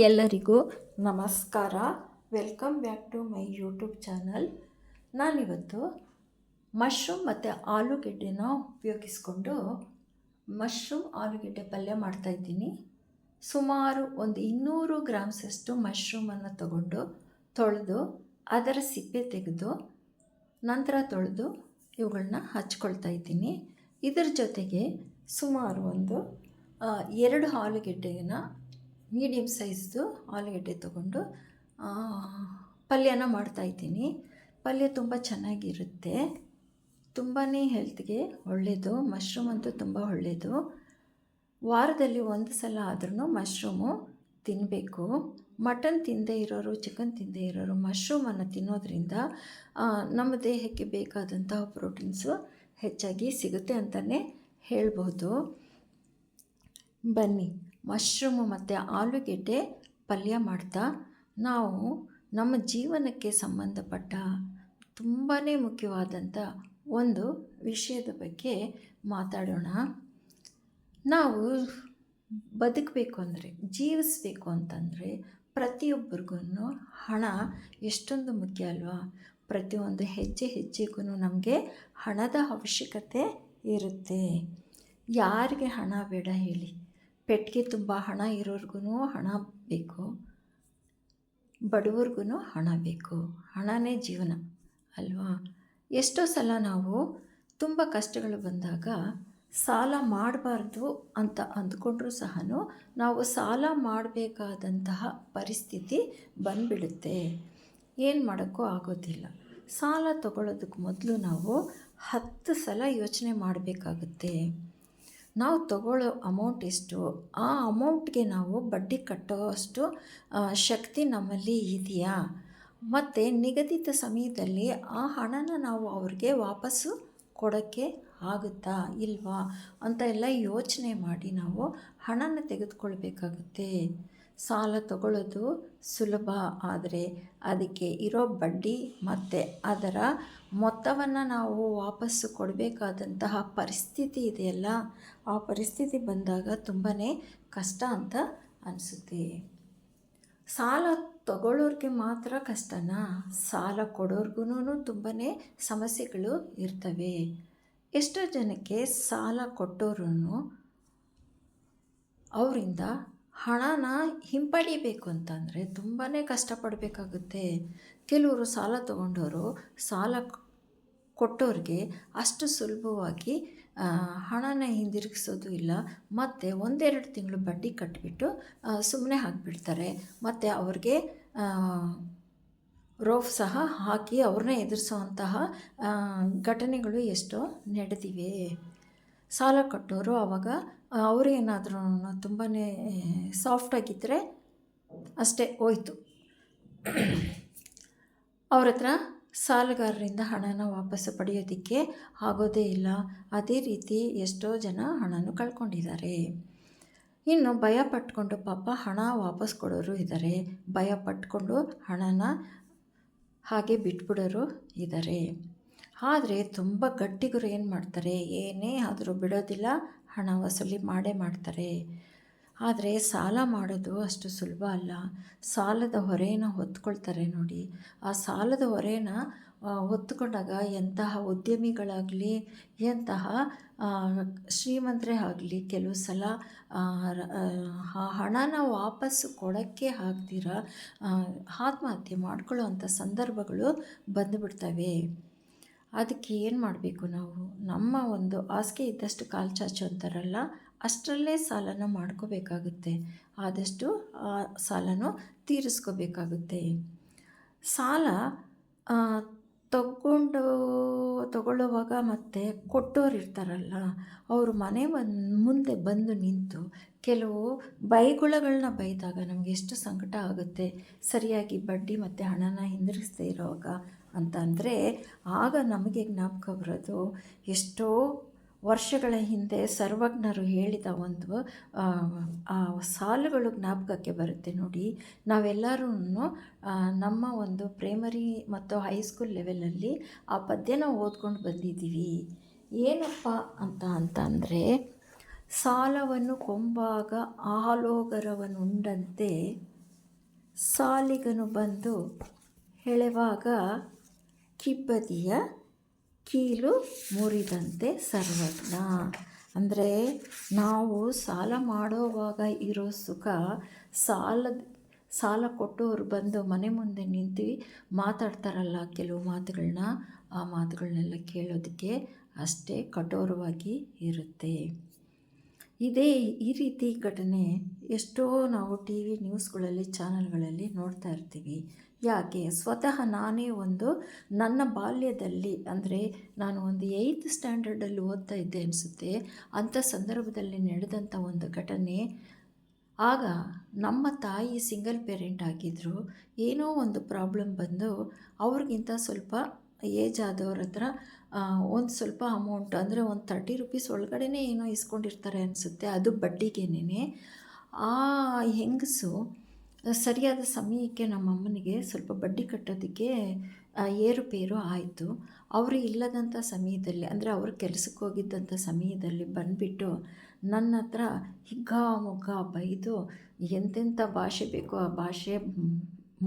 ಎಲ್ಲರಿಗೂ ನಮಸ್ಕಾರ. Welcome back to my YouTube channel. ನಾನಿವತ್ತು ಮಶ್ರೂಮ್ ಮತ್ತು ಆಲೂಗೆಡ್ಡೆನ ಉಪಯೋಗಿಸ್ಕೊಂಡು ಆಲೂಗೆಡ್ಡೆ ಪಲ್ಯ ಮಾಡ್ತಾಯಿದ್ದೀನಿ. ಸುಮಾರು ಒಂದು 200 ಗ್ರಾಮ್ಸಷ್ಟು ಮಶ್ರೂಮನ್ನು ತಗೊಂಡು ತೊಳೆದು ಅದರ ಸಿಪ್ಪೆ ತೆಗೆದು ನಂತರ ತೊಳೆದು ಇವುಗಳನ್ನ ಹಚ್ಕೊಳ್ತಾ ಇದ್ದೀನಿ. ಇದರ ಜೊತೆಗೆ ಸುಮಾರು ಒಂದು 2 ಆಲೂಗೆಡ್ಡೆನ ಮೀಡಿಯಮ್ ಸೈಜ್ದು ಆಲೂಗೆಡ್ಡೆ ತೊಗೊಂಡು ಪಲ್ಯನ ಮಾಡ್ತಾಯಿದ್ದೀನಿ. ಪಲ್ಯ ತುಂಬ ಚೆನ್ನಾಗಿರುತ್ತೆ, ತುಂಬಾ ಹೆಲ್ತ್ಗೆ ಒಳ್ಳೆಯದು. ಮಶ್ರೂಮ್ ಅಂತೂ ತುಂಬ ಒಳ್ಳೆಯದು. ವಾರದಲ್ಲಿ ಒಂದು ಸಲ ಆದ್ರೂ ಮಶ್ರೂಮು ತಿನ್ನಬೇಕು. ಮಟನ್ ತಿನ್ನದೇ ಇರೋರು, ಚಿಕನ್ ತಿನ್ನದೇ ಇರೋರು ಮಶ್ರೂಮನ್ನು ತಿನ್ನೋದ್ರಿಂದ ನಮ್ಮ ದೇಹಕ್ಕೆ ಬೇಕಾದಂತಹ ಪ್ರೋಟೀನ್ಸು ಹೆಚ್ಚಾಗಿ ಸಿಗುತ್ತೆ ಅಂತಲೇ ಹೇಳ್ಬೋದು. ಬನ್ನಿ, ಮಶ್ರೂಮು ಮತ್ತು ಆಲೂಗೆಡ್ಡೆ ಪಲ್ಯ ಮಾಡ್ತಾ ನಾವು ನಮ್ಮ ಜೀವನಕ್ಕೆ ಸಂಬಂಧಪಟ್ಟ ತುಂಬಾ ಮುಖ್ಯವಾದಂಥ ಒಂದು ವಿಷಯದ ಬಗ್ಗೆ ಮಾತಾಡೋಣ. ನಾವು ಬದುಕಬೇಕು ಅಂದರೆ, ಜೀವಿಸಬೇಕು ಅಂತಂದರೆ ಪ್ರತಿಯೊಬ್ಬರಿಗೂ ಹಣ ಎಷ್ಟೊಂದು ಮುಖ್ಯ ಅಲ್ವಾ? ಪ್ರತಿಯೊಂದು ಹೆಜ್ಜೆ ಹೆಜ್ಜೆಗೂ ನಮಗೆ ಹಣದ ಅವಶ್ಯಕತೆ ಇರುತ್ತೆ. ಯಾರಿಗೆ ಹಣ ಬೇಡ ಹೇಳಿ? ಪೆಟ್ಟಿಗೆ ತುಂಬ ಹಣ ಇರೋರ್ಗೂ ಹಣ ಬೇಕು, ಬಡವ್ರಿಗೂ ಹಣ ಬೇಕು. ಹಣನೇ ಜೀವನ ಅಲ್ವಾ? ಎಷ್ಟೋ ಸಲ ನಾವು ತುಂಬ ಕಷ್ಟಗಳು ಬಂದಾಗ ಸಾಲ ಮಾಡಬಾರ್ದು ಅಂತ ಅಂದ್ಕೊಂಡ್ರೂ ಸಹ ನಾವು ಸಾಲ ಮಾಡಬೇಕಾದಂತಹ ಪರಿಸ್ಥಿತಿ ಬಂದುಬಿಡುತ್ತೆ. ಏನು ಮಾಡೋಕ್ಕೂ ಆಗೋದಿಲ್ಲ. ಸಾಲ ತಗೊಳ್ಳೋದಕ್ಕೆ ಮೊದಲು ನಾವು 10 ಸಲ ಯೋಚನೆ ಮಾಡಬೇಕಾಗುತ್ತೆ. ನಾವು ತಗೊಳ್ಳೋ ಅಮೌಂಟ್ ಎಷ್ಟು, ಆ ಅಮೌಂಟ್ಗೆ ನಾವು ಬಡ್ಡಿ ಕಟ್ಟೋಷ್ಟು ಶಕ್ತಿ ನಮ್ಮಲ್ಲಿ ಇದೆಯಾ, ಮತ್ತು ನಿಗದಿತ ಸಮಯದಲ್ಲಿ ಆ ಹಣನ ನಾವು ಅವ್ರಿಗೆ ವಾಪಸ್ಸು ಕೊಡೋಕ್ಕೆ ಆಗುತ್ತಾ ಇಲ್ವಾ ಅಂತ ಎಲ್ಲ ಯೋಚನೆ ಮಾಡಿ ನಾವು ಹಣನ ತೆಗೆದುಕೊಳ್ಬೇಕಾಗುತ್ತೆ. ಸಾಲ ತಗೊಳ್ಳೋದು ಸುಲಭ, ಆದರೆ ಅದಕ್ಕೆ ಇರೋ ಬಡ್ಡಿ ಮತ್ತು ಅದರ ಮೊತ್ತವನ್ನು ನಾವು ವಾಪಸ್ಸು ಕೊಡಬೇಕಾದಂತಹ ಪರಿಸ್ಥಿತಿ ಇದೆಯಲ್ಲ, ಆ ಪರಿಸ್ಥಿತಿ ಬಂದಾಗ ತುಂಬಾ ಕಷ್ಟ ಅಂತ ಅನಿಸುತ್ತೆ. ಸಾಲ ತಗೊಳ್ಳೋರಿಗೆ ಮಾತ್ರ ಕಷ್ಟನಾ? ಸಾಲ ಕೊಡೋರ್ಗೂ ತುಂಬಾ ಸಮಸ್ಯೆಗಳು ಇರ್ತವೆ. ಎಷ್ಟೋ ಜನಕ್ಕೆ ಸಾಲ ಕೊಟ್ಟೋರು ಅವರಿಂದ ಹಣನ ಹಿಂಪಡಿಬೇಕು ಅಂತಂದರೆ ತುಂಬಾ ಕಷ್ಟಪಡಬೇಕಾಗುತ್ತೆ. ಕೆಲವರು ಸಾಲ ತಗೊಂಡವರು ಸಾಲ ಕೊಟ್ಟೋರಿಗೆ ಅಷ್ಟು ಸುಲಭವಾಗಿ ಹಣನ ಹಿಂದಿರುಗಿಸೋದು ಇಲ್ಲ, ಮತ್ತು 1-2 ತಿಂಗಳು ಬಡ್ಡಿ ಕಟ್ಟಿಬಿಟ್ಟು ಸುಮ್ಮನೆ ಹಾಕಿಬಿಡ್ತಾರೆ. ಮತ್ತು ಅವ್ರಿಗೆ ರೋಫ್ ಸಹ ಹಾಕಿ ಅವ್ರನ್ನ ಎದುರಿಸೋವಂತಹ ಘಟನೆಗಳು ಎಷ್ಟೋ ನಡೆದಿವೆ. ಸಾಲ ಕೊಟ್ಟವರು ಆವಾಗ ಅವರೇನಾದ್ರೂ ತುಂಬಾ ಸಾಫ್ಟಾಗಿದ್ದರೆ ಅಷ್ಟೇ, ಹೋಯ್ತು. ಅವ್ರ ಹತ್ರ ಸಾಲಗಾರರಿಂದ ಹಣನ ವಾಪಸ್ಸು ಪಡೆಯೋದಕ್ಕೆ ಆಗೋದೇ ಇಲ್ಲ. ಅದೇ ರೀತಿ ಎಷ್ಟೋ ಜನ ಹಣನೂ ಕಳ್ಕೊಂಡಿದ್ದಾರೆ. ಇನ್ನು ಭಯ ಪಟ್ಕೊಂಡು ಪಾಪ ಹಣ ವಾಪಸ್ ಕೊಡೋರು ಇದ್ದಾರೆ, ಭಯ ಪಟ್ಕೊಂಡು ಹಣನ ಹಾಗೆ ಬಿಟ್ಬಿಡೋರು ಇದ್ದಾರೆ. ಆದರೆ ತುಂಬ ಗಟ್ಟಿಗರು ಏನು ಮಾಡ್ತಾರೆ, ಏನೇ ಆದರೂ ಬಿಡೋದಿಲ್ಲ, ಹಣ ವಸೂಲಿ ಮಾಡೇ ಮಾಡ್ತಾರೆ. ಆದರೆ ಸಾಲ ಮಾಡೋದು ಅಷ್ಟು ಸುಲಭ ಅಲ್ಲ. ಸಾಲದ ಹೊರೆನ ಹೊತ್ಕೊಳ್ತಾರೆ ನೋಡಿ. ಆ ಸಾಲದ ಹೊರೆನ ಹೊತ್ಕೊಂಡಾಗ ಎಂತಹ ಉದ್ಯಮಿಗಳಾಗಲಿ, ಎಂತಹ ಶ್ರೀಮಂತರೇ ಆಗಲಿ ಕೆಲವು ಸಲ ಆ ಹಣನ ವಾಪಸ್ಸು ಕೊಡೋಕ್ಕೆ ಆಗ್ದಿರ ಆತ್ಮಹತ್ಯೆ ಮಾಡ್ಕೊಳ್ಳೋವಂಥ ಸಂದರ್ಭಗಳು ಬಂದುಬಿಡ್ತವೆ. ಅದಕ್ಕೆ ಏನು ಮಾಡಬೇಕು ನಾವು? ನಮ್ಮ ಒಂದು ಹಾಸಿಗೆ ಇದ್ದಷ್ಟು ಕಾಲು ಚಾಚು ಅಂತಾರಲ್ಲ, ಅಷ್ಟರಲ್ಲೇ ಸಾಲನ ಮಾಡ್ಕೋಬೇಕಾಗುತ್ತೆ. ಆದಷ್ಟು ಆ ಸಾಲನೂ ತೀರಿಸ್ಕೋಬೇಕಾಗುತ್ತೆ. ಸಾಲ ತಗೊಳ್ಳುವಾಗ ಮತ್ತು ಕೊಟ್ಟೋರು ಇರ್ತಾರಲ್ಲ, ಅವರು ಮನೆ ಮುಂದೆ ಬಂದು ನಿಂತು ಕೆಲವು ಬೈಗುಳಗಳನ್ನ ಬೈದಾಗ ನಮಗೆ ಎಷ್ಟು ಸಂಕಟ ಆಗುತ್ತೆ. ಸರಿಯಾಗಿ ಬಡ್ಡಿ ಮತ್ತು ಹಣನ ಹಿಂದಿರುಗಿಸ್ದೇ ಇರೋವಾಗ ಅಂತ ಅಂದರೆ, ಆಗ ನಮಗೆ ಜ್ಞಾಪಕ ಬರೋದು ಎಷ್ಟೋ ವರ್ಷಗಳ ಹಿಂದೆ ಸರ್ವಜ್ಞರು ಹೇಳಿದ ಒಂದು ಆ ಸಾಲುಗಳು ಜ್ಞಾಪಕಕ್ಕೆ ಬರುತ್ತೆ ನೋಡಿ. ನಾವೆಲ್ಲರೂ ನಮ್ಮ ಒಂದು ಪ್ರೈಮರಿ ಮತ್ತು ಹೈಸ್ಕೂಲ್ ಲೆವೆಲಲ್ಲಿ ಆ ಪದ್ಯನ ಓದ್ಕೊಂಡು ಬಂದಿದ್ದೀವಿ. ಏನಪ್ಪ ಅಂದರೆ, ಸಾಲವನ್ನು ಕೊಂಬಾಗ ಆಲೋಗರವನುಂಡಂತೆ ಸಾಲಿಗನು ಬಂದು ಹೆಳೆವಾಗ ಕಿಬ್ಬದಿಯ ಕೀಲು ಮುರಿದಂತೆ ಸರ್ವಜ್ಞ. ಅಂದರೆ ನಾವು ಸಾಲ ಮಾಡೋವಾಗ ಇರೋ ಸುಖ ಸಾಲ ಕೊಟ್ಟೋರು ಬಂದು ಮನೆ ಮುಂದೆ ನಿಂತು ಮಾತಾಡ್ತಾರಲ್ಲ ಕೆಲವು ಮಾತುಗಳನ್ನ, ಆ ಮಾತುಗಳನ್ನೆಲ್ಲ ಕೇಳೋದಕ್ಕೆ ಅಷ್ಟೇ ಕಠೋರವಾಗಿ ಇರುತ್ತೆ. ಈ ರೀತಿ ಘಟನೆ ಎಷ್ಟೋ ನಾವು ಟಿ ವಿ ನ್ಯೂಸ್ಗಳಲ್ಲಿ ಚಾನಲ್ಗಳಲ್ಲಿ ನೋಡ್ತಾ ಇರ್ತೀವಿ. ಯಾಕೆ ಸ್ವತಃ ನಾನೇ ನನ್ನ ಬಾಲ್ಯದಲ್ಲಿ, ಅಂದರೆ ನಾನು ಒಂದು 8th ಸ್ಟ್ಯಾಂಡರ್ಡಲ್ಲಿ ಓದ್ತಾ ಇದ್ದೆ ಅನಿಸುತ್ತೆ, ಅಂಥ ಸಂದರ್ಭದಲ್ಲಿ ನಡೆದಂಥ ಒಂದು ಘಟನೆ. ಆಗ ನಮ್ಮ ತಾಯಿ ಸಿಂಗಲ್ ಪೇರೆಂಟ್ ಆಗಿದ್ದರು. ಏನೋ ಒಂದು ಪ್ರಾಬ್ಲಮ್ ಬಂದು ಅವ್ರಿಗಿಂತ ಸ್ವಲ್ಪ ಏಜ್ ಆದವ್ರ ಹತ್ರ ಒಂದು ಸ್ವಲ್ಪ ಅಮೌಂಟ್, ಅಂದರೆ ಒಂದು 30 ರೂಪೀಸ್ ಒಳಗಡೆನೇ ಏನೋ ಇಸ್ಕೊಂಡಿರ್ತಾರೆ ಅನಿಸುತ್ತೆ, ಅದು ಬಡ್ಡಿಗೇನೆ. ಆ ಹೆಂಗಸು ಸರಿಯಾದ ಸಮಯಕ್ಕೆ ನಮ್ಮಮ್ಮನಿಗೆ ಸ್ವಲ್ಪ ಬಡ್ಡಿ ಕಟ್ಟೋದಕ್ಕೆ ಏರುಪೇರು ಆಯಿತು. ಅವರು ಇಲ್ಲದಂಥ ಸಮಯದಲ್ಲಿ, ಅಂದರೆ ಅವರು ಕೆಲಸಕ್ಕೆ ಹೋಗಿದ್ದಂಥ ಸಮಯದಲ್ಲಿ ಬಂದುಬಿಟ್ಟು ನನ್ನ ಹತ್ರ ಹಿಗ್ಗಾಮುಗ್ಗ ಬೈದು ಎಂತೆಂಥ ಭಾಷೆ ಬೇಕೋ ಆ ಭಾಷೆ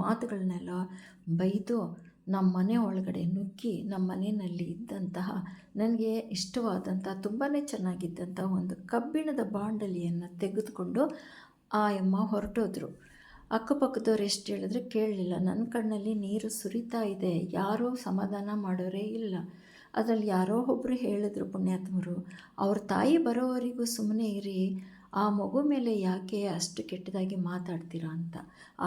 ಮಾತುಗಳನ್ನೆಲ್ಲ ಬೈದು ನಮ್ಮ ಮನೆ ಒಳಗಡೆ ನುಗ್ಗಿ ನಮ್ಮ ಮನೆಯಲ್ಲಿ ಇದ್ದಂತಹ ನನಗೆ ಇಷ್ಟವಾದಂಥ ತುಂಬಾ ಚೆನ್ನಾಗಿದ್ದಂಥ ಒಂದು ಕಬ್ಬಿಣದ ಬಾಂಡಲಿಯನ್ನು ತೆಗೆದುಕೊಂಡು ಆ ಅಮ್ಮ ಹೊರಟೋದ್ರು. ಅಕ್ಕಪಕ್ಕದವ್ರು ಎಷ್ಟು ಹೇಳಿದ್ರೆ ಕೇಳಲಿಲ್ಲ. ನನ್ನ ಕಣ್ಣಲ್ಲಿ ನೀರು ಸುರಿತಾ ಇದೆ. ಯಾರೂ ಸಮಾಧಾನ ಮಾಡೋರೇ ಇಲ್ಲ. ಅದರಲ್ಲಿ ಯಾರೋ ಒಬ್ಬರು ಹೇಳಿದ್ರು ಪುಣ್ಯಾತ್ಮರು, ಅವ್ರ ತಾಯಿ ಬರೋವರೆಗೂ ಸುಮ್ಮನೆ ಇರಿ, ಆ ಮಗು ಮೇಲೆ ಯಾಕೆ ಅಷ್ಟು ಕೆಟ್ಟದಾಗಿ ಮಾತಾಡ್ತೀರಾ ಅಂತ.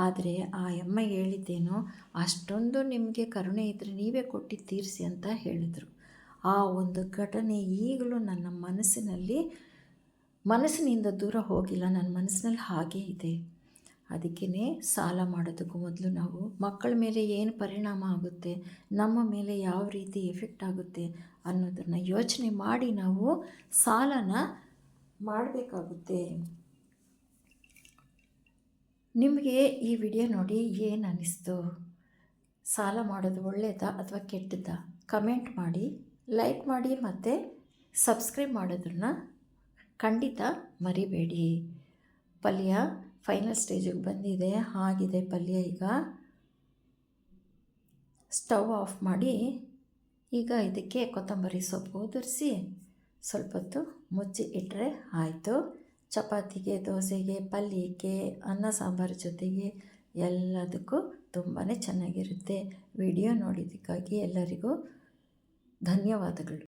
ಆದರೆ ಆ ಅಮ್ಮ ಹೇಳಿದ್ದೇನೋ, ಅಷ್ಟೊಂದು ನಿಮಗೆ ಕರುಣೆ ಇದ್ದರೆ ನೀವೇ ಕೊಟ್ಟು ತೀರಿಸಿ ಅಂತ ಹೇಳಿದರು. ಆ ಒಂದು ಘಟನೆ ಈಗಲೂ ನನ್ನ ಮನಸ್ಸಿನಿಂದ ದೂರ ಹೋಗಿಲ್ಲ, ನನ್ನ ಮನಸ್ಸಿನಲ್ಲಿ ಹಾಗೇ ಇದೆ. ಅದಕ್ಕೇ ಸಾಲ ಮಾಡೋದಕ್ಕೂ ಮೊದಲು ನಾವು ಮಕ್ಕಳ ಮೇಲೆ ಏನು ಪರಿಣಾಮ ಆಗುತ್ತೆ, ನಮ್ಮ ಮೇಲೆ ಯಾವ ರೀತಿ ಎಫೆಕ್ಟ್ ಆಗುತ್ತೆ ಅನ್ನೋದನ್ನು ಯೋಚನೆ ಮಾಡಿ ನಾವು ಸಾಲನ ಮಾಡಬೇಕಾಗುತ್ತೆ. ನಿಮಗೆ ಈ ವಿಡಿಯೋ ನೋಡಿ ಏನು ಅನ್ನಿಸ್ತು? ಸಾಲ ಮಾಡೋದು ಒಳ್ಳೆಯದಾ ಅಥವಾ ಕೆಟ್ಟದ್ದಾ? ಕಮೆಂಟ್ ಮಾಡಿ, ಲೈಕ್ ಮಾಡಿ ಮತ್ತು ಸಬ್ಸ್ಕ್ರೈಬ್ ಮಾಡೋದನ್ನು ಖಂಡಿತ ಮರಿಬೇಡಿ. ಪಲ್ಯ ಫೈನಲ್ ಸ್ಟೇಜಿಗೆ ಬಂದಿದೆ, ಆಗಿದೆ ಪಲ್ಯ. ಈಗ ಸ್ಟವ್ ಆಫ್ ಮಾಡಿ ಈಗ ಇದಕ್ಕೆ ಕೊತ್ತಂಬರಿ ಸೊಪ್ಪು ಉದುರಿಸಿ ಸ್ವಲ್ಪ ಹೊತ್ತು ಮುಚ್ಚಿ ಇಟ್ಟರೆ ಆಯಿತು. ಚಪಾತಿಗೆ, ದೋಸೆಗೆ, ಪಲ್ಯಕ್ಕೆ, ಅನ್ನ ಸಾಂಬಾರು ಜೊತೆಗೆ ಎಲ್ಲದಕ್ಕೂ ತುಂಬಾ ಚೆನ್ನಾಗಿರುತ್ತೆ. ವಿಡಿಯೋ ನೋಡಿದ್ದಕ್ಕಾಗಿ ಎಲ್ಲರಿಗೂ ಧನ್ಯವಾದಗಳು.